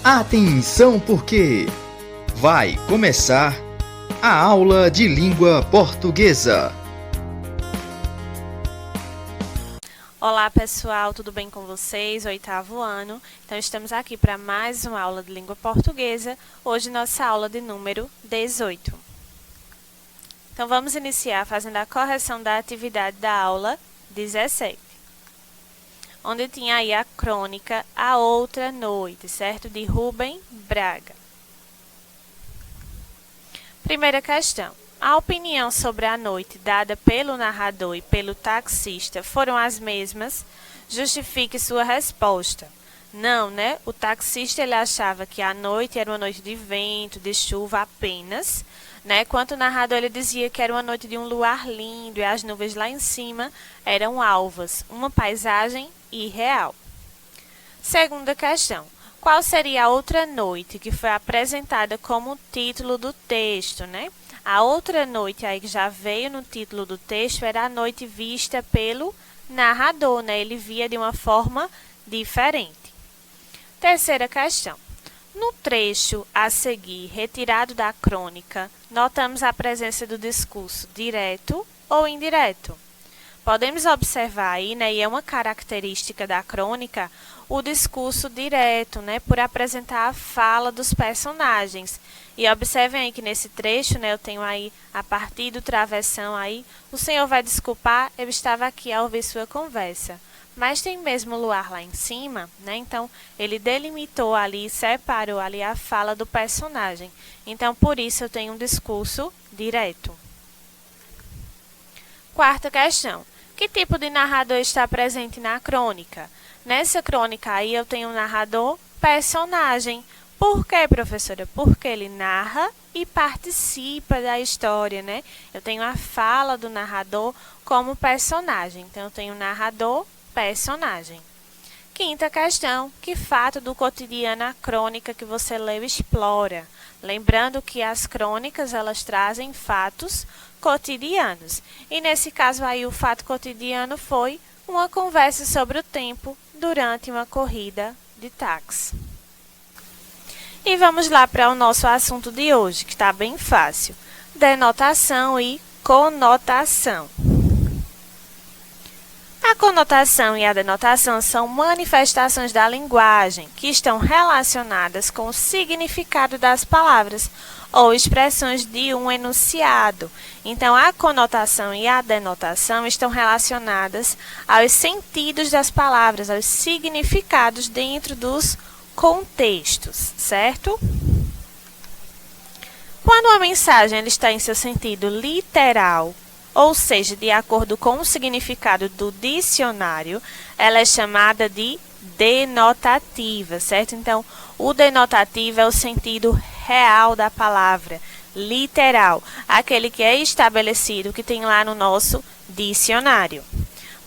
Atenção porque vai começar a aula de língua portuguesa. Olá pessoal, tudo bem com vocês? Oitavo ano. Então estamos aqui para mais uma aula de língua portuguesa. Hoje nossa aula de número 18. Então vamos iniciar fazendo a correção da atividade da aula 17. Onde tinha aí a crônica A Outra Noite, certo? De Rubem Braga. Primeira questão. A opinião sobre a noite dada pelo narrador e pelo taxista foram as mesmas? Justifique sua resposta. Não, né? O taxista ele achava que a noite era uma noite de vento, de chuva apenas, né? Enquanto o narrador ele dizia que era uma noite de um luar lindo e as nuvens lá em cima eram alvas, uma paisagem irreal. Segunda questão. Qual seria a outra noite que foi apresentada como título do texto, né? A outra noite aí que já veio no título do texto era a noite vista pelo narrador, né? Ele via de uma forma diferente. Terceira questão. No trecho a seguir, retirado da crônica, notamos a presença do discurso direto ou indireto. Podemos observar aí, né, e é uma característica da crônica, o discurso direto, né, por apresentar a fala dos personagens. E observem aí que nesse trecho, né, eu tenho aí, a partir do travessão aí, o senhor vai desculpar, eu estava aqui a ouvir sua conversa. Mas tem mesmo luar lá em cima, né? Então, ele delimitou ali, separou ali a fala do personagem. Então, por isso eu tenho um discurso direto. Quarta questão. Que tipo de narrador está presente na crônica? Nessa crônica aí eu tenho um narrador personagem. Por quê, professora? Porque ele narra e participa da história, né? Eu tenho a fala do narrador como personagem. Então, eu tenho narrador, personagem. Quinta questão. Que fato do cotidiano a crônica que você leu explora? Lembrando que as crônicas, elas trazem fatos cotidianos. E nesse caso aí, o fato cotidiano foi uma conversa sobre o tempo durante uma corrida de táxi. E vamos lá para o nosso assunto de hoje, que está bem fácil. Denotação e conotação. A conotação e a denotação são manifestações da linguagem que estão relacionadas com o significado das palavras ou expressões de um enunciado. Então, a conotação e a denotação estão relacionadas aos sentidos das palavras, aos significados dentro dos contextos, certo? Quando uma mensagem ela está em seu sentido literal, ou seja, de acordo com o significado do dicionário, ela é chamada de denotativa, certo? Então, o denotativo é o sentido real da palavra, literal, aquele que é estabelecido, que tem lá no nosso dicionário.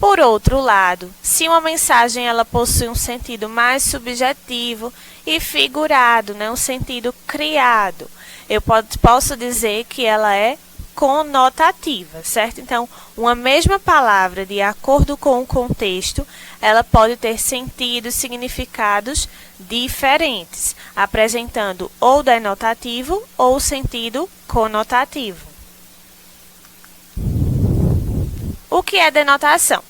Por outro lado, se uma mensagem ela possui um sentido mais subjetivo e figurado, né, um sentido criado, eu posso dizer que ela é conotativa, certo? Então, uma mesma palavra, de acordo com o contexto, ela pode ter sentidos, significados diferentes, apresentando ou denotativo ou sentido conotativo. O que é denotação?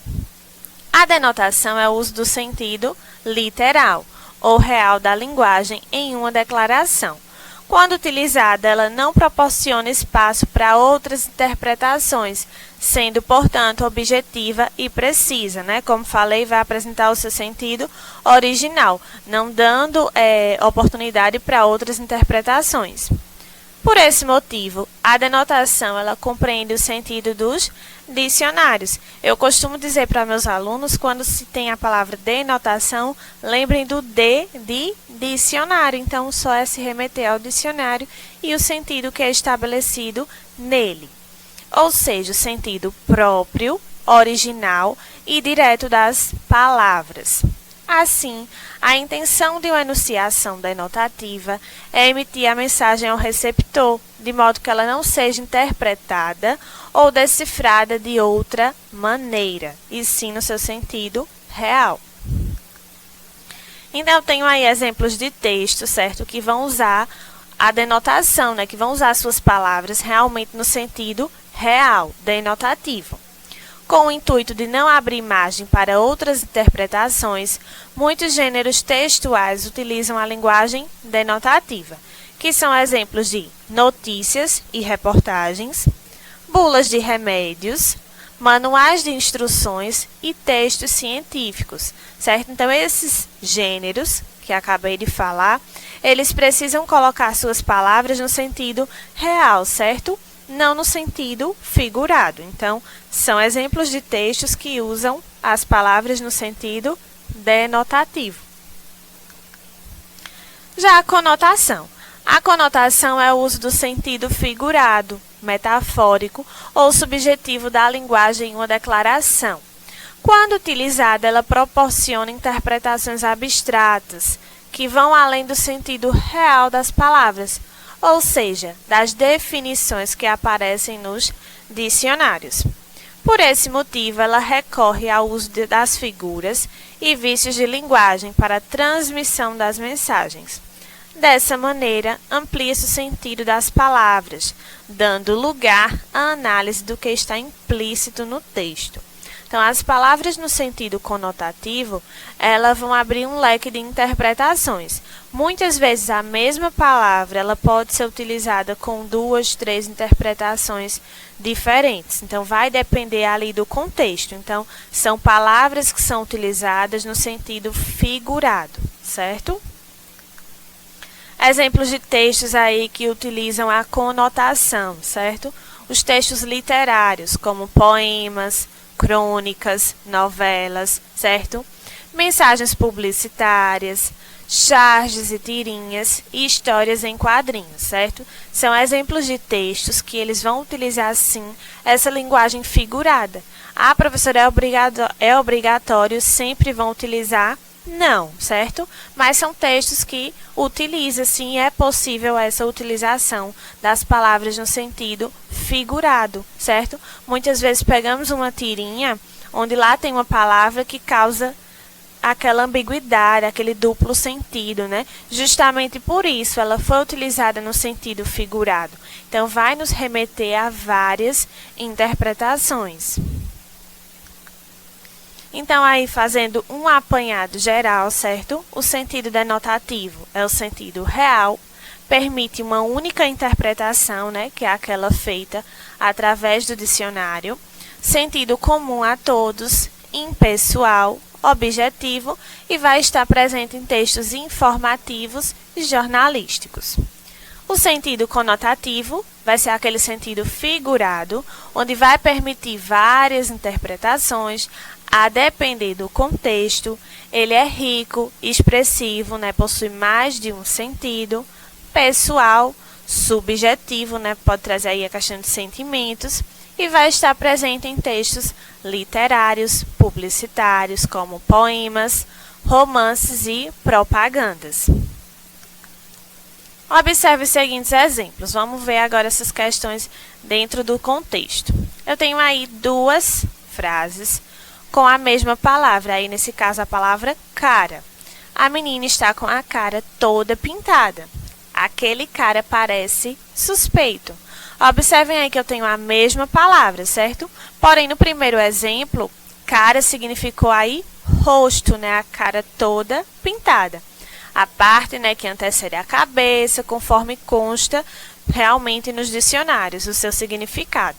A denotação é o uso do sentido literal ou real da linguagem em uma declaração. Quando utilizada, ela não proporciona espaço para outras interpretações, sendo, portanto, objetiva e precisa, né? Como falei, vai apresentar o seu sentido original, não dando oportunidade para outras interpretações. Por esse motivo, a denotação ela compreende o sentido dos dicionários. Eu costumo dizer para meus alunos, quando se tem a palavra denotação, lembrem do D de dicionário. Então, só é se remeter ao dicionário e o sentido que é estabelecido nele. Ou seja, o sentido próprio, original e direto das palavras. Assim, a intenção de uma enunciação denotativa é emitir a mensagem ao receptor, de modo que ela não seja interpretada ou decifrada de outra maneira, e sim no seu sentido real. Então, eu tenho aí exemplos de texto, certo? Que vão usar a denotação, né? Que vão usar suas palavras realmente no sentido real, denotativo. Com o intuito de não abrir margem para outras interpretações, muitos gêneros textuais utilizam a linguagem denotativa, que são exemplos de notícias e reportagens, bulas de remédios, manuais de instruções e textos científicos, certo? Então, esses gêneros que acabei de falar, eles precisam colocar suas palavras no sentido real, certo? Não no sentido figurado. Então, são exemplos de textos que usam as palavras no sentido denotativo. Já a conotação. A conotação é o uso do sentido figurado, metafórico ou subjetivo da linguagem em uma declaração. Quando utilizada, ela proporciona interpretações abstratas, que vão além do sentido real das palavras, ou seja, das definições que aparecem nos dicionários. Por esse motivo, ela recorre ao uso das figuras e vícios de linguagem para a transmissão das mensagens. Dessa maneira, amplia-se o sentido das palavras, dando lugar à análise do que está implícito no texto. Então, as palavras no sentido conotativo, elas vão abrir um leque de interpretações. Muitas vezes, a mesma palavra ela pode ser utilizada com 2, 3 interpretações diferentes. Então, vai depender ali do contexto. Então, são palavras que são utilizadas no sentido figurado, certo? Exemplos de textos aí que utilizam a conotação, certo? Os textos literários, como poemas, crônicas, novelas, certo? Mensagens publicitárias, charges e tirinhas e histórias em quadrinhos, certo? São exemplos de textos que eles vão utilizar, sim, essa linguagem figurada. Ah, professora, é obrigatório, sempre vão utilizar? Não, certo? Mas são textos que utilizam, sim, é possível essa utilização das palavras no sentido figurado, certo? Muitas vezes pegamos uma tirinha onde lá tem uma palavra que causa aquela ambiguidade, aquele duplo sentido, né? Justamente por isso ela foi utilizada no sentido figurado. Então, vai nos remeter a várias interpretações. Então, aí, fazendo um apanhado geral, certo? O sentido denotativo é o sentido real, permite uma única interpretação, né? Que é aquela feita através do dicionário. Sentido comum a todos, impessoal, objetivo e vai estar presente em textos informativos e jornalísticos. O sentido conotativo vai ser aquele sentido figurado, onde vai permitir várias interpretações, a depender do contexto. Ele é rico, expressivo, né? Possui mais de um sentido, pessoal, subjetivo, né? Pode trazer aí a questão de sentimentos, e vai estar presente em textos literários, publicitários, como poemas, romances e propagandas. Observe os seguintes exemplos. Vamos ver agora essas questões dentro do contexto. Eu tenho aí duas frases com a mesma palavra, aí nesse caso a palavra cara. A menina está com a cara toda pintada. Aquele cara parece suspeito. Observem aí que eu tenho a mesma palavra, certo? Porém, no primeiro exemplo, cara significou aí rosto, né? A cara toda pintada. A parte, né, que antecede a cabeça, conforme consta realmente nos dicionários, o seu significado.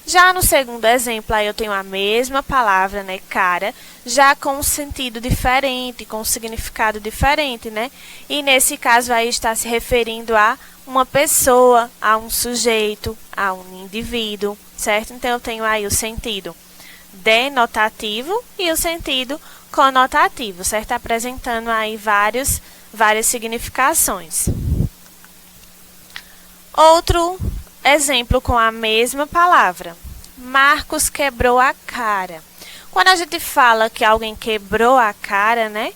Já no segundo exemplo, aí eu tenho a mesma palavra, né, cara, já com um sentido diferente, com um significado diferente, né? E nesse caso aí está se referindo a uma pessoa, a um sujeito, a um indivíduo, certo? Então, eu tenho aí o sentido denotativo e o sentido conotativo, certo? Apresentando aí várias significações. Outro exemplo com a mesma palavra. Marcos quebrou a cara. Quando a gente fala que alguém quebrou a cara, né?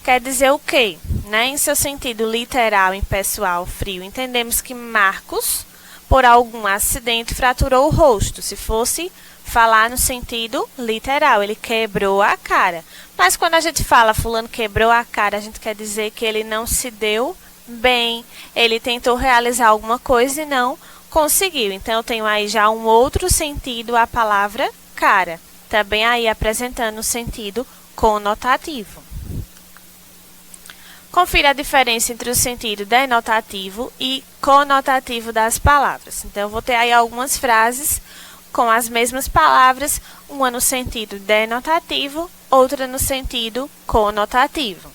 Quer dizer o quê? Né? Em seu sentido literal, impessoal, frio, entendemos que Marcos, por algum acidente, fraturou o rosto. Se fosse falar no sentido literal, ele quebrou a cara. Mas quando a gente fala fulano quebrou a cara, a gente quer dizer que ele não se deu bem, ele tentou realizar alguma coisa e não conseguiu. Então, eu tenho aí já um outro sentido a palavra cara, também aí apresentando o sentido conotativo. Confira a diferença entre o sentido denotativo e conotativo das palavras. Então, eu vou ter aí algumas frases com as mesmas palavras, uma no sentido denotativo, outra no sentido conotativo.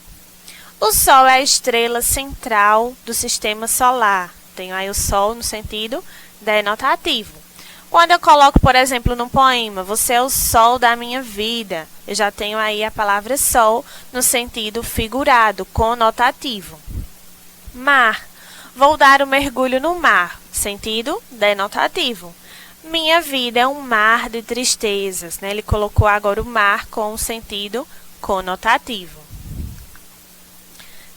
O Sol é a estrela central do sistema solar. Tenho aí o Sol no sentido denotativo. Quando eu coloco, por exemplo, num poema, você é o sol da minha vida, eu já tenho aí a palavra sol no sentido figurado, conotativo. Mar, vou dar um mergulho no mar, sentido denotativo. Minha vida é um mar de tristezas, né? Ele colocou agora o mar com o sentido conotativo.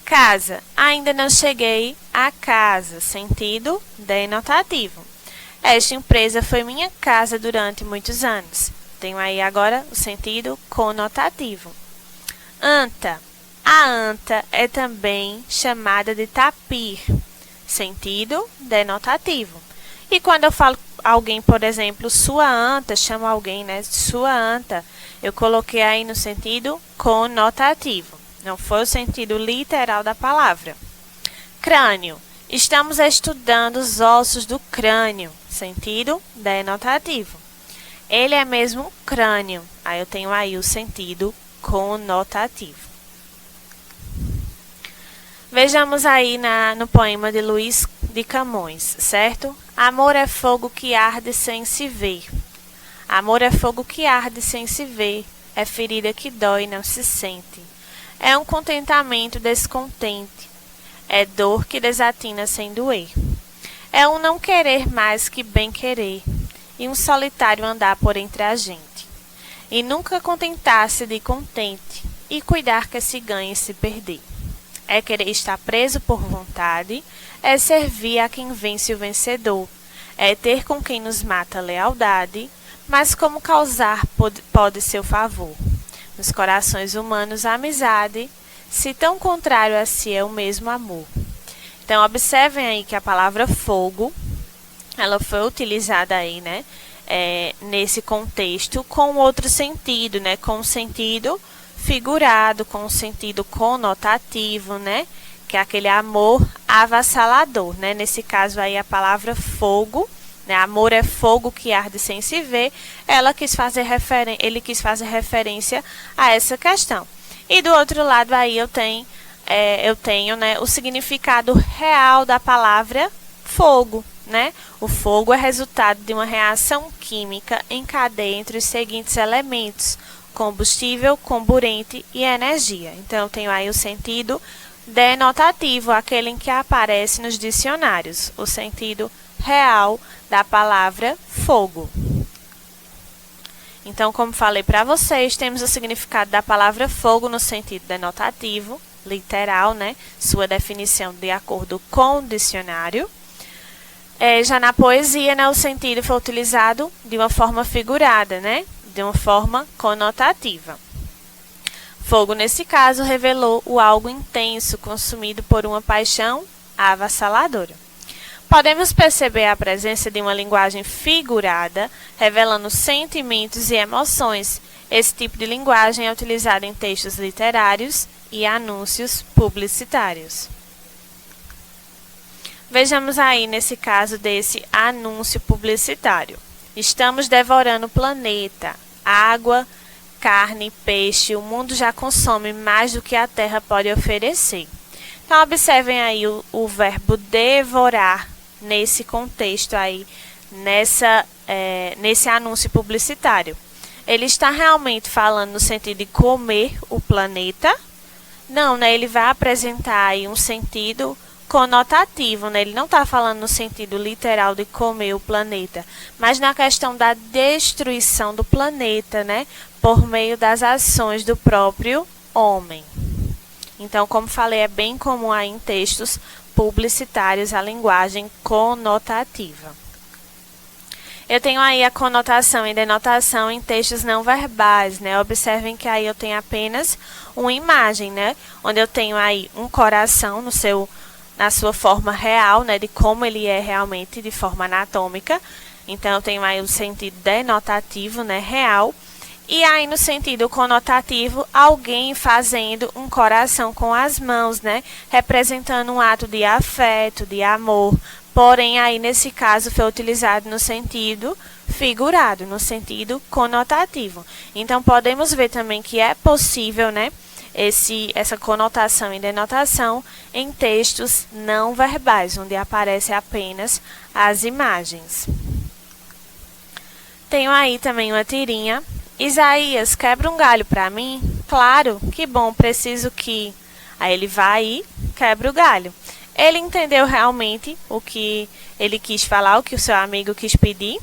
Casa, ainda não cheguei a casa, sentido denotativo. Esta empresa foi minha casa durante muitos anos. Tenho aí agora o sentido conotativo. Anta. A anta é também chamada de tapir. Sentido denotativo. E quando eu falo alguém, por exemplo, sua anta, chamo alguém, né? Sua anta. Eu coloquei aí no sentido conotativo. Não foi o sentido literal da palavra. Crânio. Estamos estudando os ossos do crânio, sentido denotativo. Ele é mesmo um crânio, aí eu tenho aí o sentido conotativo. Vejamos aí no poema de Luís de Camões, certo? Amor é fogo que arde sem se ver. Amor é fogo que arde sem se ver, é ferida que dói e não se sente. É um contentamento descontente. É dor que desatina sem doer. É um não querer mais que bem querer, e um solitário andar por entre a gente. E nunca contentar-se de contente, e cuidar que se ganhe e se perder. É querer estar preso por vontade, é servir a quem vence o vencedor, é ter com quem nos mata lealdade, mas como causar pode seu favor. Nos corações humanos a amizade, se tão contrário a si é o mesmo amor. Então, observem aí que a palavra fogo, ela foi utilizada aí, né, nesse contexto com outro sentido, né, com um sentido figurado, com um sentido conotativo, né, que é aquele amor avassalador, né, nesse caso aí a palavra fogo, né, amor é fogo que arde sem se ver, ele quis fazer referência a essa questão. E do outro lado aí eu tenho, né, o significado real da palavra fogo, né? O fogo é resultado de uma reação química em cadeia entre os seguintes elementos: combustível, comburente e energia. Então, eu tenho aí o sentido denotativo, aquele em que aparece nos dicionários, o sentido real da palavra fogo. Então, como falei para vocês, temos o significado da palavra fogo no sentido denotativo, literal, né? Sua definição de acordo com o dicionário. Já na poesia, né, o sentido foi utilizado de uma forma figurada, né? De uma forma conotativa. Fogo, nesse caso, revelou o algo intenso consumido por uma paixão avassaladora. Podemos perceber a presença de uma linguagem figurada, revelando sentimentos e emoções. Esse tipo de linguagem é utilizado em textos literários e anúncios publicitários. Vejamos aí nesse caso desse anúncio publicitário. Estamos devorando o planeta. Água, carne, peixe, o mundo já consome mais do que a terra pode oferecer. Então, observem aí o verbo devorar nesse contexto aí, nesse anúncio publicitário. Ele está realmente falando no sentido de comer o planeta? Não, né? Ele vai apresentar aí um sentido conotativo, né? Ele não está falando no sentido literal de comer o planeta, mas na questão da destruição do planeta, né? Por meio das ações do próprio homem. Então, como falei, é bem comum aí em textos publicitários a linguagem conotativa. Eu tenho aí a conotação e denotação em textos não verbais, né? Observem que aí eu tenho apenas uma imagem, né? Onde eu tenho aí um coração na sua forma real, né? De como ele é realmente de forma anatômica. Então, eu tenho aí o sentido denotativo, né? Real. E aí, no sentido conotativo, alguém fazendo um coração com as mãos, né? Representando um ato de afeto, de amor. Porém, aí, nesse caso, foi utilizado no sentido figurado, no sentido conotativo. Então, podemos ver também que é possível, né? Essa conotação e denotação em textos não verbais, onde aparecem apenas as imagens. Tenho aí também uma tirinha. Isaías, quebra um galho para mim? Claro, que bom, preciso que... Aí ele vai e quebra o galho. Ele entendeu realmente o que ele quis falar, o que o seu amigo quis pedir.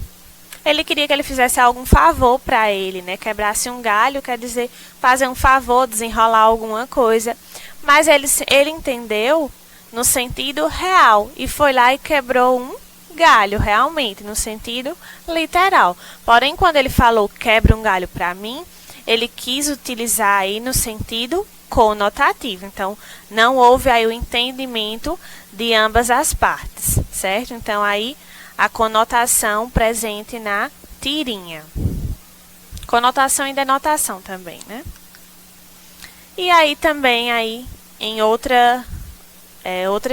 Ele queria que ele fizesse algum favor para ele, né? Quebrasse um galho, quer dizer, fazer um favor, desenrolar alguma coisa. Mas ele entendeu no sentido real e foi lá e quebrou um galho, realmente, no sentido literal. Porém, quando ele falou quebra um galho para mim, ele quis utilizar aí no sentido conotativo. Então, não houve aí o entendimento de ambas as partes, certo? Então, aí a conotação presente na tirinha. Conotação e denotação também, né? E aí também aí em outra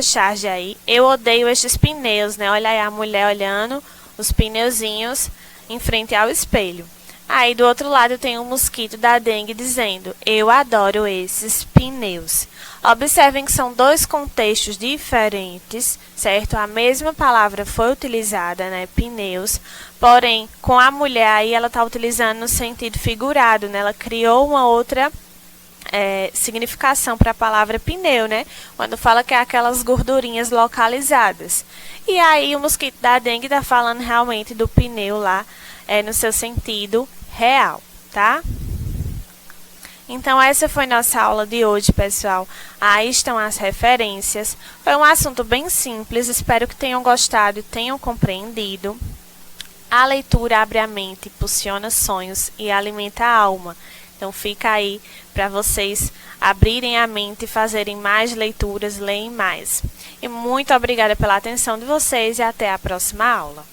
charge aí, eu odeio estes pneus, né? Olha aí a mulher olhando os pneuzinhos em frente ao espelho. Aí do outro lado tem um mosquito da dengue dizendo, eu adoro esses pneus. Observem que são dois contextos diferentes, certo? A mesma palavra foi utilizada, né? Pneus. Porém, com a mulher aí, ela está utilizando no sentido figurado, né? Ela criou uma outra significação para a palavra pneu, né? Quando fala que é aquelas gordurinhas localizadas. E aí o mosquito da dengue está falando realmente do pneu lá, no seu sentido real, tá? Então, essa foi nossa aula de hoje, pessoal. Aí estão as referências. Foi um assunto bem simples, espero que tenham gostado e tenham compreendido. A leitura abre a mente, impulsiona sonhos e alimenta a alma. Então, fica aí para vocês abrirem a mente e fazerem mais leituras, leem mais. E muito obrigada pela atenção de vocês e até a próxima aula.